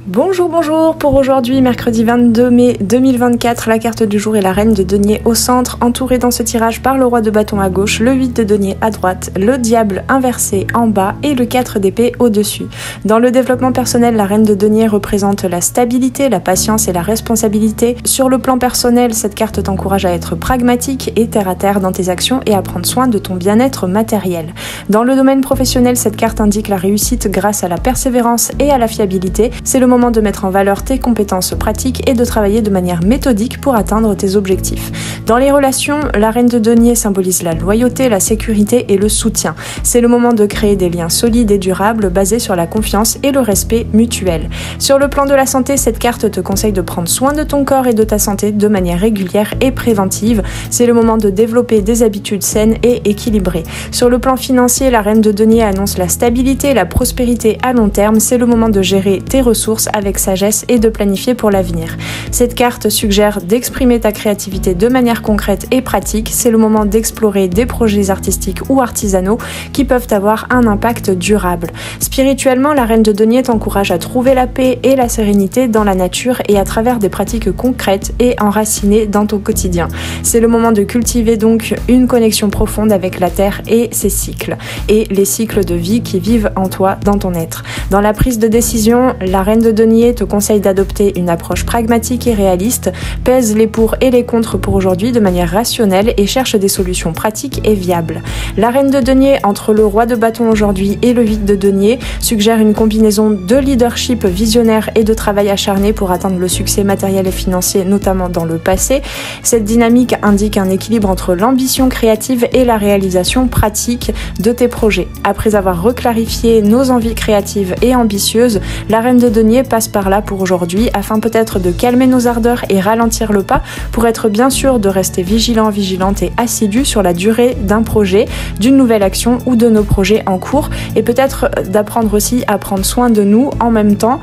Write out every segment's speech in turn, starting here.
Bonjour, pour aujourd'hui, mercredi 22 mai 2024, la carte du jour est la reine de denier au centre, entourée dans ce tirage par le roi de bâton à gauche, le 8 de denier à droite, le diable inversé en bas et le 4 d'épée au-dessus. Dans le développement personnel, la reine de denier représente la stabilité, la patience et la responsabilité. Sur le plan personnel, cette carte t'encourage à être pragmatique et terre à terre dans tes actions et à prendre soin de ton bien-être matériel. Dans le domaine professionnel, cette carte indique la réussite grâce à la persévérance et à la fiabilité. C'est le moment de mettre en valeur tes compétences pratiques et de travailler de manière méthodique pour atteindre tes objectifs. Dans les relations, la reine de denier symbolise la loyauté, la sécurité et le soutien. C'est le moment de créer des liens solides et durables basés sur la confiance et le respect mutuel. Sur le plan de la santé, cette carte te conseille de prendre soin de ton corps et de ta santé de manière régulière et préventive. C'est le moment de développer des habitudes saines et équilibrées. Sur le plan financier, la reine de denier annonce la stabilité et la prospérité à long terme. C'est le moment de gérer tes ressources avec sagesse et de planifier pour l'avenir. Cette carte suggère d'exprimer ta créativité de manière concrète et pratique. C'est le moment d'explorer des projets artistiques ou artisanaux qui peuvent avoir un impact durable. Spirituellement, la reine de denier t'encourage à trouver la paix et la sérénité dans la nature et à travers des pratiques concrètes et enracinées dans ton quotidien. C'est le moment de cultiver donc une connexion profonde avec la terre et ses cycles et les cycles de vie qui vivent en toi, dans ton être. Dans la prise de décision, la reine de denier te conseille d'adopter une approche pragmatique et réaliste, pèse les pour et les contre pour aujourd'hui de manière rationnelle et cherche des solutions pratiques et viables. La reine de denier entre le roi de bâton aujourd'hui et le 8 de denier suggère une combinaison de leadership visionnaire et de travail acharné pour atteindre le succès matériel et financier, notamment dans le passé. Cette dynamique indique un équilibre entre l'ambition créative et la réalisation pratique de tes projets. Après avoir reclarifié nos envies créatives et ambitieuses, la reine de denier passe par là pour aujourd'hui afin peut-être de calmer nos ardeurs et ralentir le pas pour être bien sûr de rester vigilante et assidu sur la durée d'un projet, d'une nouvelle action ou de nos projets en cours et peut-être d'apprendre aussi à prendre soin de nous en même temps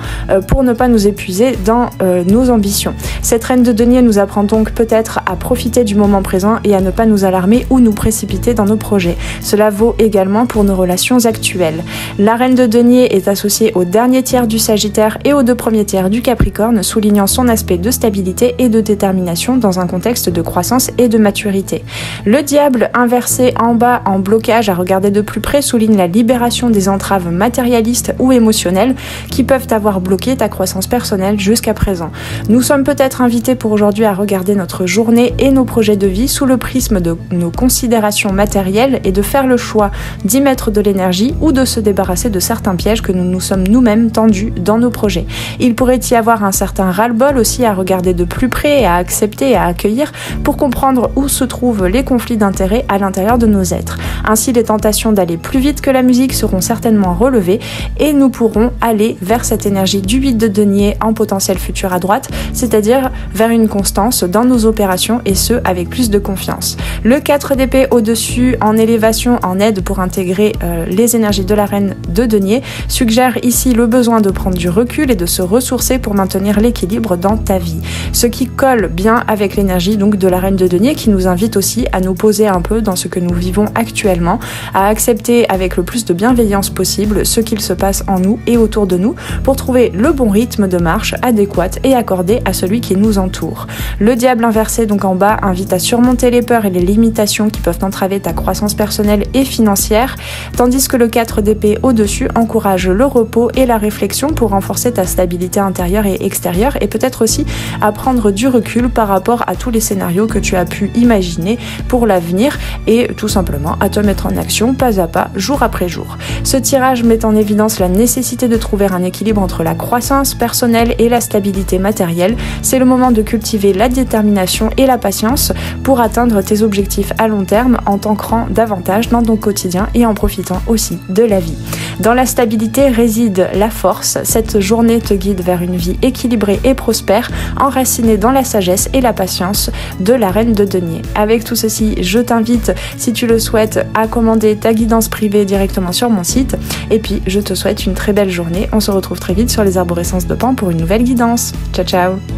pour ne pas nous épuiser dans nos ambitions. Cette reine de denier nous apprend donc peut-être à profiter du moment présent et à ne pas nous alarmer ou nous précipiter dans nos projets. Cela vaut également pour nos relations actuelles. La reine de denier est associée au dernier tiers du Sagittaire et aux deux premiers tiers du Capricorne, soulignant son aspect de stabilité et de détermination dans un contexte de croissance et de maturité. Le diable inversé en bas en blocage à regarder de plus près souligne la libération des entraves matérialistes ou émotionnelles qui peuvent avoir bloqué ta croissance personnelle jusqu'à présent. Nous sommes peut-être invités pour aujourd'hui à regarder notre journée et nos projets de vie sous le prisme de nos considérations matérielles et de faire le choix d'y mettre de l'énergie ou de se débarrasser de certains pièges que nous nous sommes nous-mêmes tendus dans nos projets. Il pourrait y avoir un certain ras-le-bol aussi à regarder de plus près, à accepter et à accueillir pour comprendre où se trouvent les conflits d'intérêts à l'intérieur de nos êtres. Ainsi, les tentations d'aller plus vite que la musique seront certainement relevées et nous pourrons aller vers cette énergie du 8 de denier en potentiel futur à droite, c'est-à-dire vers une constance dans nos opérations et ce, avec plus de confiance. Le 4 d'épée au-dessus en élévation en aide pour intégrer les énergies de la reine de denier suggère ici le besoin de prendre du recul et de se ressourcer pour maintenir l'équilibre dans ta vie. Ce qui colle bien avec l'énergie donc de la reine de denier qui nous invite aussi à nous poser un peu dans ce que nous vivons actuellement, à accepter avec le plus de bienveillance possible ce qu'il se passe en nous et autour de nous pour trouver le bon rythme de marche adéquat et accordé à celui qui nous entoure. Le diable inversé donc en bas invite à surmonter les peurs et les limitations qui peuvent entraver ta croissance personnelle et financière, tandis que le 4 d'épée au-dessus encourage le repos et la réflexion pour renforcer ta stabilité intérieure et extérieure et peut-être aussi à prendre du recul par rapport à tous les scénarios que tu as pu imaginer pour l'avenir et tout simplement à te mettre en action pas à pas, jour après jour. Ce tirage met en évidence la nécessité de trouver un équilibre entre la croissance personnelle et la stabilité matérielle. C'est le moment de cultiver la détermination et la patience pour atteindre tes objectifs à long terme en t'ancrant davantage dans ton quotidien et en profitant aussi de la vie. Dans la stabilité réside la force. Cette journée te guide vers une vie équilibrée et prospère, enracinée dans la sagesse et la patience de la reine de denier. Avec tout ceci, je t'invite, si tu le souhaites, à commander ta guidance privée directement sur mon site. Et puis, je te souhaite une très belle journée. On se retrouve très vite sur les arborescences de Pan pour une nouvelle guidance. Ciao, ciao!